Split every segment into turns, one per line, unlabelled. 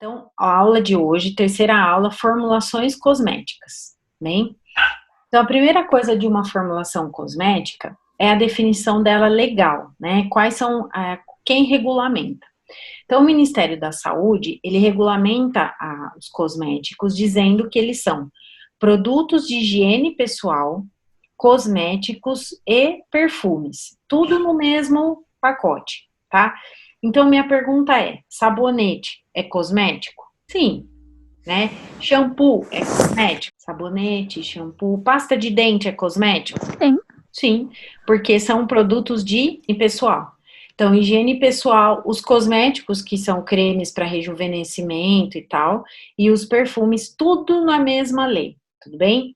Então, a aula de hoje, terceira aula, formulações cosméticas, bem? Então, a primeira coisa de uma formulação cosmética é a definição dela legal, né? Quais são, quem regulamenta? Então, o Ministério da Saúde, ele regulamenta os cosméticos dizendo que eles são produtos de higiene pessoal, cosméticos e perfumes, tudo no mesmo pacote, tá? Então, minha pergunta é: sabonete é cosmético? Sim, né? Shampoo é cosmético? Sabonete, shampoo, pasta de dente é cosmético?
Sim.
Sim, porque são produtos de higiene pessoal. Então, higiene pessoal, os cosméticos, que são cremes para rejuvenescimento e tal, e os perfumes, tudo na mesma lei, tudo bem?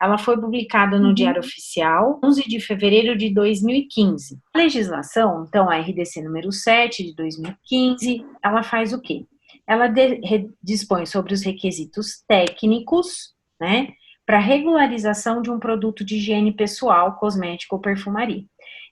Ela foi publicada no Diário Oficial, 11 de fevereiro de 2015. A legislação, então, a RDC número 7 de 2015, ela faz o quê? Ela dispõe sobre os requisitos técnicos, né, para regularização de um produto de higiene pessoal, cosmético ou perfumaria.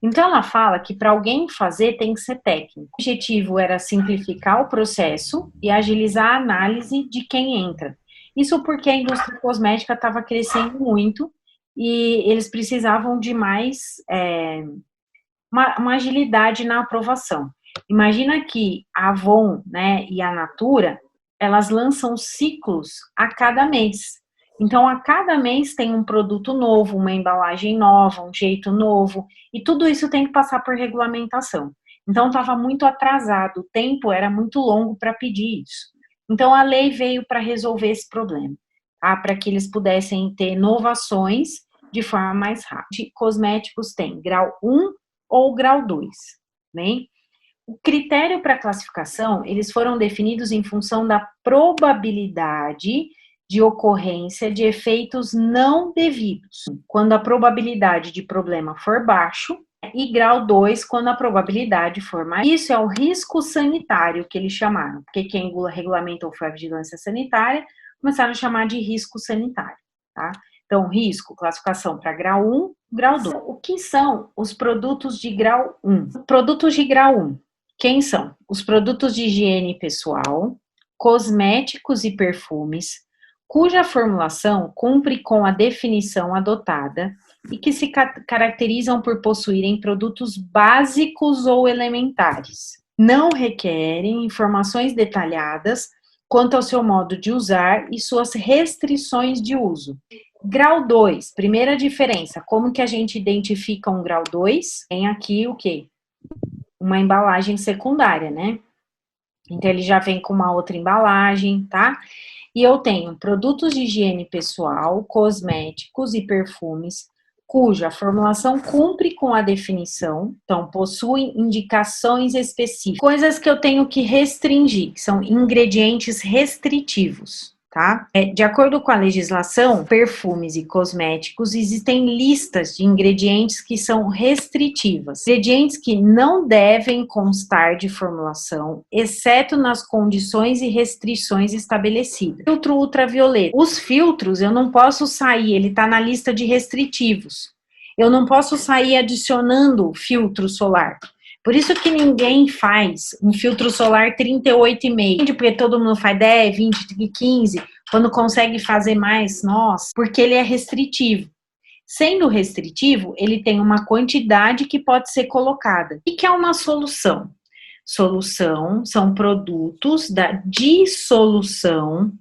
Então, ela fala que para alguém fazer tem que ser técnico. O objetivo era simplificar o processo e agilizar a análise de quem entra. Isso porque a indústria cosmética estava crescendo muito e eles precisavam de mais uma agilidade na aprovação. Imagina que a Avon, né, e a Natura, elas lançam ciclos a cada mês. Então, a cada mês tem um produto novo, uma embalagem nova, um jeito novo, e tudo isso tem que passar por regulamentação. Então, estava muito atrasado, o tempo era muito longo para pedir isso. Então, a lei veio para resolver esse problema, tá? Para que eles pudessem ter inovações de forma mais rápida. Cosméticos tem grau 1 ou grau 2, né? O critério para classificação, eles foram definidos em função da probabilidade de ocorrência de efeitos não devidos, quando a probabilidade de problema for baixo, e grau 2, quando a probabilidade for mais. Isso é o risco sanitário que eles chamaram, porque quem regulamentou foi a vigilância sanitária, começaram a chamar de risco sanitário, tá? Então, risco, classificação para grau 1, grau 2. O que são os produtos de grau 1? Produtos de grau 1. Quem são? Os produtos de higiene pessoal, cosméticos e perfumes, cuja formulação cumpre com a definição adotada e que se caracterizam por possuírem produtos básicos ou elementares. Não requerem informações detalhadas quanto ao seu modo de usar e suas restrições de uso. Grau 2, primeira diferença, como que a gente identifica um grau 2? Tem aqui o quê? Uma embalagem secundária, né? Então, ele já vem com uma outra embalagem, tá? E eu tenho produtos de higiene pessoal, cosméticos e perfumes, cuja formulação cumpre com a definição, então possuem indicações específicas, coisas que eu tenho que restringir, que são ingredientes restritivos, tá? De acordo com a legislação, perfumes e cosméticos, existem listas de ingredientes que são restritivas, ingredientes que não devem constar de formulação, exceto nas condições e restrições estabelecidas. Filtro ultravioleta. Os filtros, eu não posso sair, ele está na lista de restritivos. Eu não posso sair adicionando filtro solar. Por isso que ninguém faz um filtro solar 38,5, porque todo mundo faz 10, 20, 15, quando consegue fazer mais, nossa, porque ele é restritivo. Sendo restritivo, ele tem uma quantidade que pode ser colocada. O que é uma solução? Solução são produtos da dissolução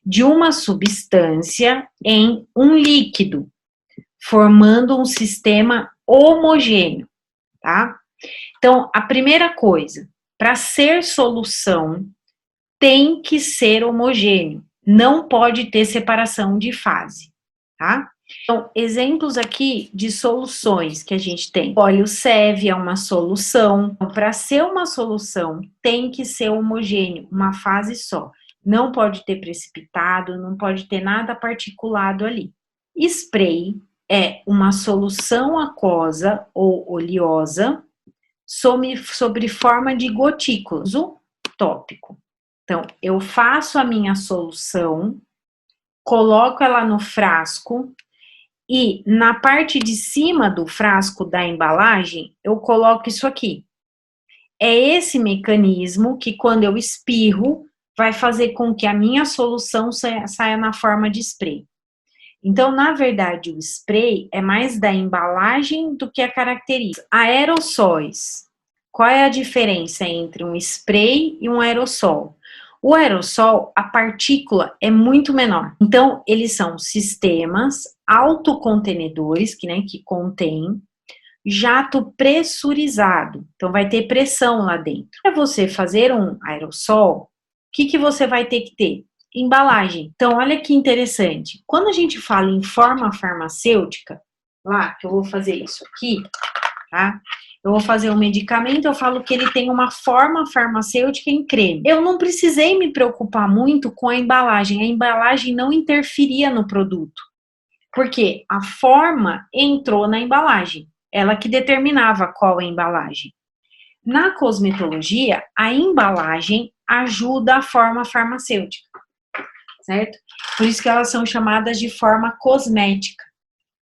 de uma substância em um líquido, formando um sistema homogêneo, tá? Então, a primeira coisa, para ser solução, tem que ser homogêneo, não pode ter separação de fase, tá? Então, exemplos aqui de soluções que a gente tem. Óleo Seve é uma solução. Então, para ser uma solução, tem que ser homogêneo, uma fase só. Não pode ter precipitado, não pode ter nada particulado ali. Spray é uma solução aquosa ou oleosa sobre forma de gotículas, uso tópico. Então, eu faço a minha solução, coloco ela no frasco e na parte de cima do frasco da embalagem, eu coloco isso aqui. É esse mecanismo que quando eu espirro, vai fazer com que a minha solução saia na forma de spray. Então, na verdade, o spray é mais da embalagem do que a característica. Aerossóis. Qual é a diferença entre um spray e um aerossol? O aerossol, a partícula é muito menor. Então, eles são sistemas autocontenedores, que contém jato pressurizado. Então, vai ter pressão lá dentro. Para você fazer um aerossol, o que você vai ter que ter? Embalagem. Então, olha que interessante. Quando a gente fala em forma farmacêutica, lá, que eu vou fazer isso aqui, tá? Eu vou fazer um medicamento, eu falo que ele tem uma forma farmacêutica em creme. Eu não precisei me preocupar muito com a embalagem. A embalagem não interferia no produto. Porque a forma entrou na embalagem. Ela que determinava qual é a embalagem. Na cosmetologia, a embalagem ajuda a forma farmacêutica, certo? Por isso que elas são chamadas de forma cosmética,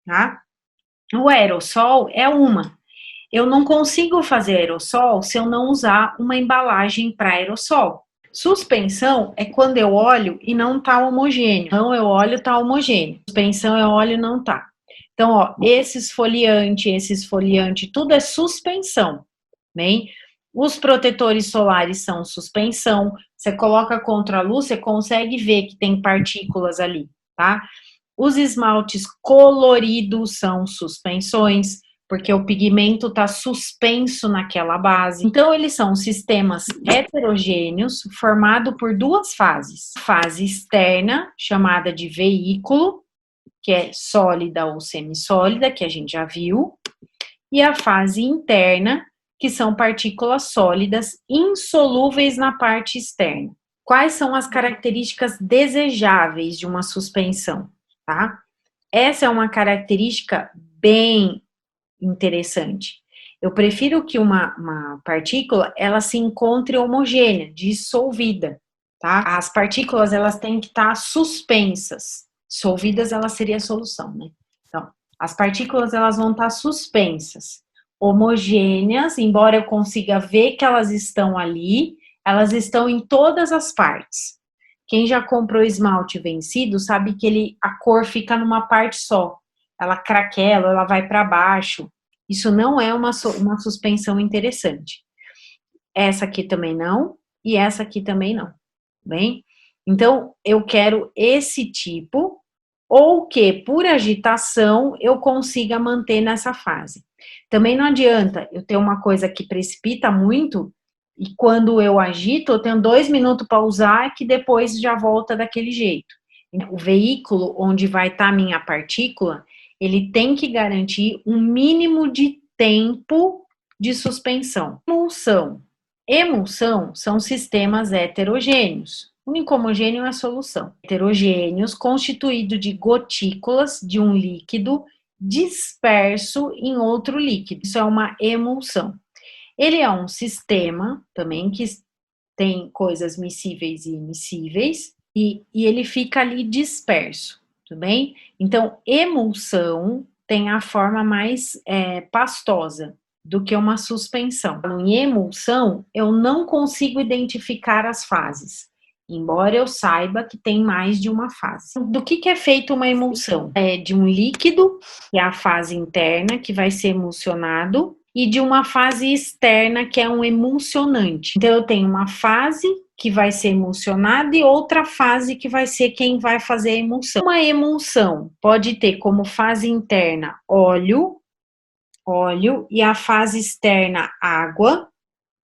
tá? O aerossol é uma. Eu não consigo fazer aerossol se eu não usar uma embalagem para aerossol. Suspensão é quando eu olho e não tá homogêneo. Então, eu olho, tá homogêneo. Suspensão, eu olho e não tá. Então, ó, esse esfoliante, tudo é suspensão, bem? Os protetores solares são suspensão. Você coloca contra a luz, você consegue ver que tem partículas ali, tá? Os esmaltes coloridos são suspensões, porque o pigmento está suspenso naquela base. Então, eles são sistemas heterogêneos, formado por duas fases. Fase externa, chamada de veículo, que é sólida ou semissólida, que a gente já viu, e a fase interna, que são partículas sólidas insolúveis na parte externa. Quais são as características desejáveis de uma suspensão, tá? Essa é uma característica bem interessante. Eu prefiro que uma partícula, ela se encontre homogênea, dissolvida, tá? As partículas, elas têm que estar suspensas. Dissolvidas, ela seria a solução, né? Então, as partículas, elas vão estar suspensas, homogêneas, embora eu consiga ver que elas estão ali, elas estão em todas as partes. Quem já comprou esmalte vencido sabe que a cor fica numa parte só. Ela craquela, ela vai para baixo. Isso não é uma suspensão interessante. Essa aqui também não, e essa aqui também não, bem? Então, eu quero esse tipo, ou que, por agitação, eu consiga manter nessa fase. Também não adianta eu ter uma coisa que precipita muito, e quando eu agito, eu tenho 2 minutos para usar, que depois já volta daquele jeito. O veículo onde vai estar a minha partícula, ele tem que garantir um mínimo de tempo de suspensão. Emulsão são sistemas heterogêneos. O único homogêneo é a solução. Heterogêneos, constituído de gotículas de um líquido disperso em outro líquido. Isso é uma emulsão. Ele é um sistema também que tem coisas miscíveis e immiscíveis, e ele fica ali disperso, tudo bem? Então, emulsão tem a forma mais pastosa do que uma suspensão. Em emulsão, eu não consigo identificar as fases, embora eu saiba que tem mais de uma fase. Do que é feita uma emulsão? É de um líquido, que é a fase interna, que vai ser emulsionado, e de uma fase externa, que é um emulsionante. Então, eu tenho uma fase que vai ser emulsionada e outra fase que vai ser quem vai fazer a emulsão. Uma emulsão pode ter como fase interna óleo, e a fase externa água,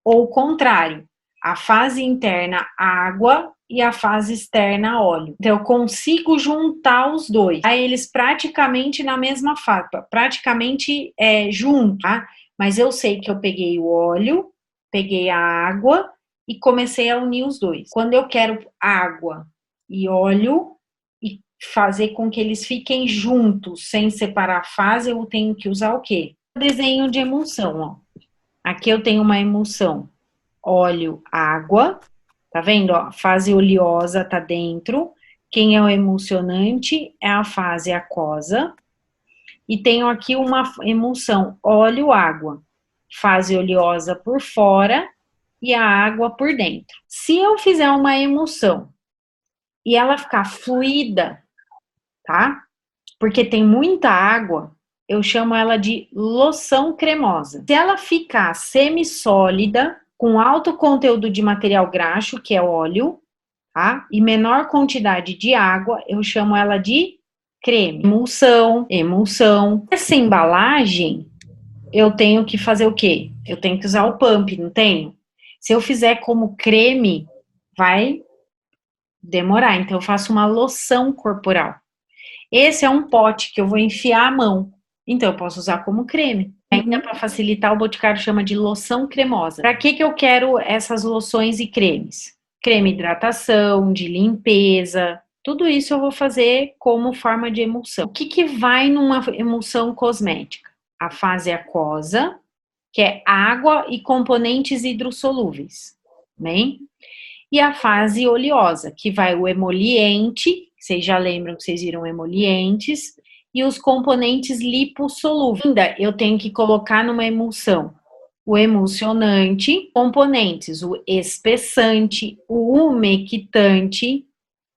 ou o contrário, a fase interna água e a fase externa óleo. Então, eu consigo juntar os dois. Aí, eles praticamente na mesma fase, praticamente junto, tá? Mas eu sei que eu peguei o óleo, peguei a água e comecei a unir os dois. Quando eu quero água e óleo e fazer com que eles fiquem juntos, sem separar a fase, eu tenho que usar o quê? Desenho de emulsão, ó. Aqui eu tenho uma emulsão óleo, água, tá vendo, ó? A fase oleosa tá dentro. Quem é o emulsionante é a fase aquosa. E tenho aqui uma emulsão óleo-água, fase oleosa por fora e a água por dentro. Se eu fizer uma emulsão e ela ficar fluida, tá? Porque tem muita água, eu chamo ela de loção cremosa. Se ela ficar semissólida, com alto conteúdo de material graxo, que é óleo, tá? E menor quantidade de água, eu chamo ela de creme. Emulsão. Essa embalagem, eu tenho que fazer o quê? Eu tenho que usar o pump, não tenho? Se eu fizer como creme, vai demorar. Então, eu faço uma loção corporal. Esse é um pote que eu vou enfiar a mão. Então, eu posso usar como creme. Ainda para facilitar, o Boticário chama de loção cremosa. Para que eu quero essas loções e cremes? Creme hidratação, de limpeza, tudo isso eu vou fazer como forma de emulsão. O que vai numa emulsão cosmética? A fase aquosa, que é água e componentes hidrossolúveis, bem? E a fase oleosa, que vai o emoliente, vocês já lembram que vocês viram emolientes, e os componentes lipossolúveis. Ainda eu tenho que colocar numa emulsão o emulsionante, componentes, o espessante, o umectante,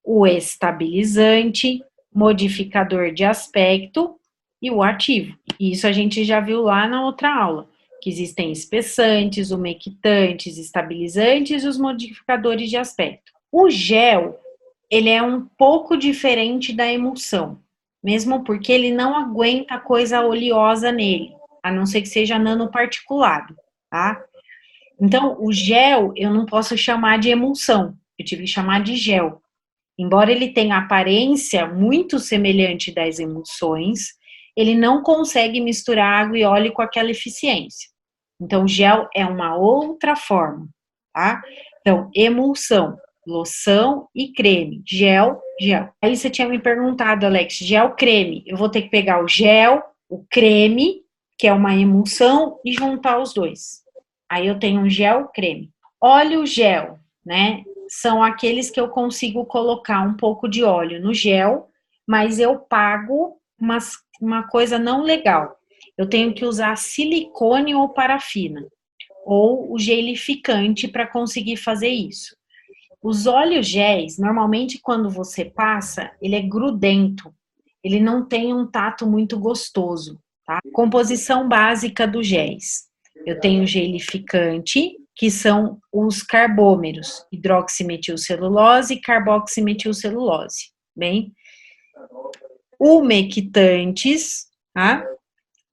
o estabilizante, modificador de aspecto e o ativo. Isso a gente já viu lá na outra aula, que existem espessantes, umectantes, estabilizantes e os modificadores de aspecto. O gel, ele é um pouco diferente da emulsão, mesmo porque ele não aguenta coisa oleosa nele, a não ser que seja nanoparticulado, tá? Então, o gel eu não posso chamar de emulsão, eu tive que chamar de gel. Embora ele tenha aparência muito semelhante das emulsões, ele não consegue misturar água e óleo com aquela eficiência. Então, o gel é uma outra forma, tá? Então, emulsão, loção e creme. Gel, gel. Aí você tinha me perguntado, Alex, gel, creme. Eu vou ter que pegar o gel, o creme, que é uma emulsão, e juntar os dois. Aí eu tenho um gel, creme. Óleo gel, né? São aqueles que eu consigo colocar um pouco de óleo no gel, mas eu pago uma coisa não legal. Eu tenho que usar silicone ou parafina, ou o gelificante para conseguir fazer isso. Os óleos géis, normalmente quando você passa, ele é grudento, ele não tem um tato muito gostoso, tá? Composição básica dos géis. Eu tenho gelificante, que são os carbômeros, hidroximetilcelulose e carboximetilcelulose, bem? Umectantes, tá?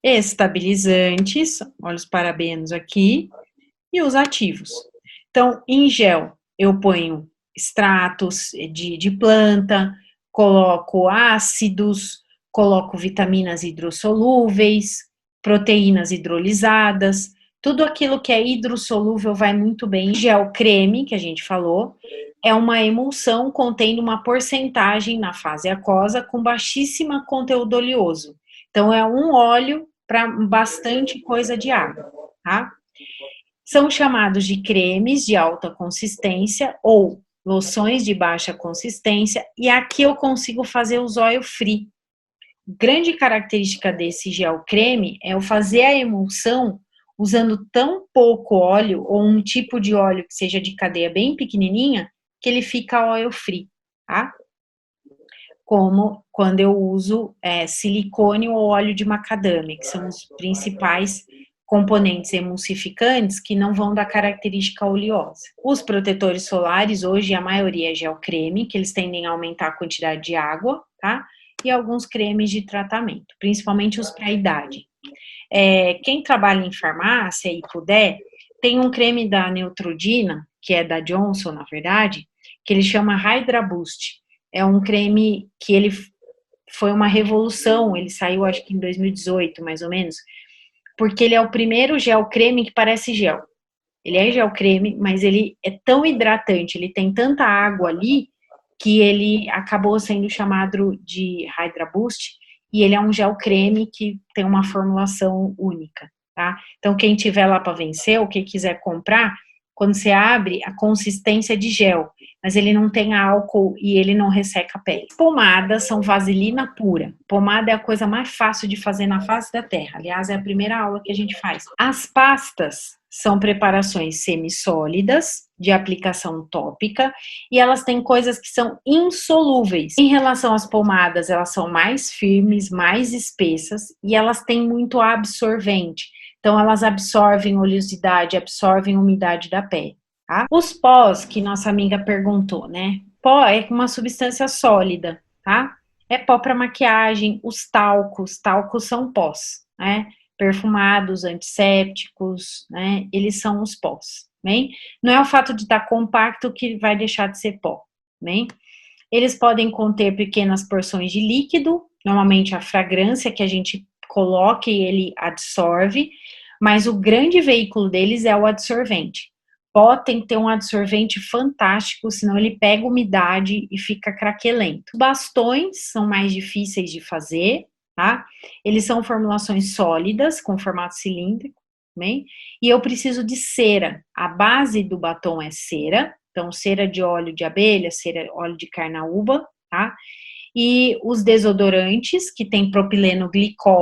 Estabilizantes, olha os parabenos aqui, e os ativos. Então, em gel, eu ponho extratos de planta, coloco ácidos, coloco vitaminas hidrossolúveis, proteínas hidrolisadas, tudo aquilo que é hidrossolúvel vai muito bem. Gel creme, que a gente falou, é uma emulsão contendo uma porcentagem na fase aquosa com baixíssima conteúdo oleoso. Então, é um óleo para bastante coisa de água, tá? São chamados de cremes de alta consistência ou loções de baixa consistência, e aqui eu consigo fazer os oil free. Grande característica desse gel creme é eu fazer a emulsão usando tão pouco óleo, ou um tipo de óleo que seja de cadeia bem pequenininha, que ele fica oil free, tá? Como quando eu uso silicone ou óleo de macadâmia, que são os principais componentes emulsificantes que não vão dar característica oleosa. Os protetores solares, hoje a maioria é gel creme, que eles tendem a aumentar a quantidade de água, tá? E alguns cremes de tratamento, principalmente os para idade. Quem trabalha em farmácia e puder, tem um creme da Neutrogena, que é da Johnson, na verdade, que ele chama Hydra Boost. É um creme que ele foi uma revolução, ele saiu acho que em 2018, mais ou menos, porque ele é o primeiro gel creme que parece gel. Ele é gel creme, mas ele é tão hidratante, ele tem tanta água ali, que ele acabou sendo chamado de Hydra Boost, e ele é um gel creme que tem uma formulação única, tá? Então, quem tiver lá para vencer, ou quem quiser comprar, Quando você abre, a consistência é de gel, mas ele não tem álcool e ele não resseca a pele. Pomadas são vaselina pura. Pomada é a coisa mais fácil de fazer na face da terra. Aliás, é a primeira aula que a gente faz. As pastas são preparações semissólidas, de aplicação tópica, e elas têm coisas que são insolúveis. Em relação às pomadas, elas são mais firmes, mais espessas, e elas têm muito absorvente. Então, elas absorvem oleosidade, absorvem umidade da pele. Tá? Os pós, que nossa amiga perguntou, né? Pó é uma substância sólida, tá? É pó para maquiagem, os talcos são pós, né? Perfumados, antissépticos, né? Eles são os pós, bem? Não é o fato de estar compacto que vai deixar de ser pó, bem? Eles podem conter pequenas porções de líquido, normalmente a fragrância que a gente coloca e ele absorve, mas o grande veículo deles é o adsorvente. Pó tem que ter um adsorvente fantástico, senão ele pega umidade e fica craquelento. Bastões são mais difíceis de fazer, tá? Eles são formulações sólidas, com formato cilíndrico, bem? E eu preciso de cera. A base do batom é cera, então cera de óleo de abelha, cera óleo de carnaúba, tá? E os desodorantes, que tem propileno glicol,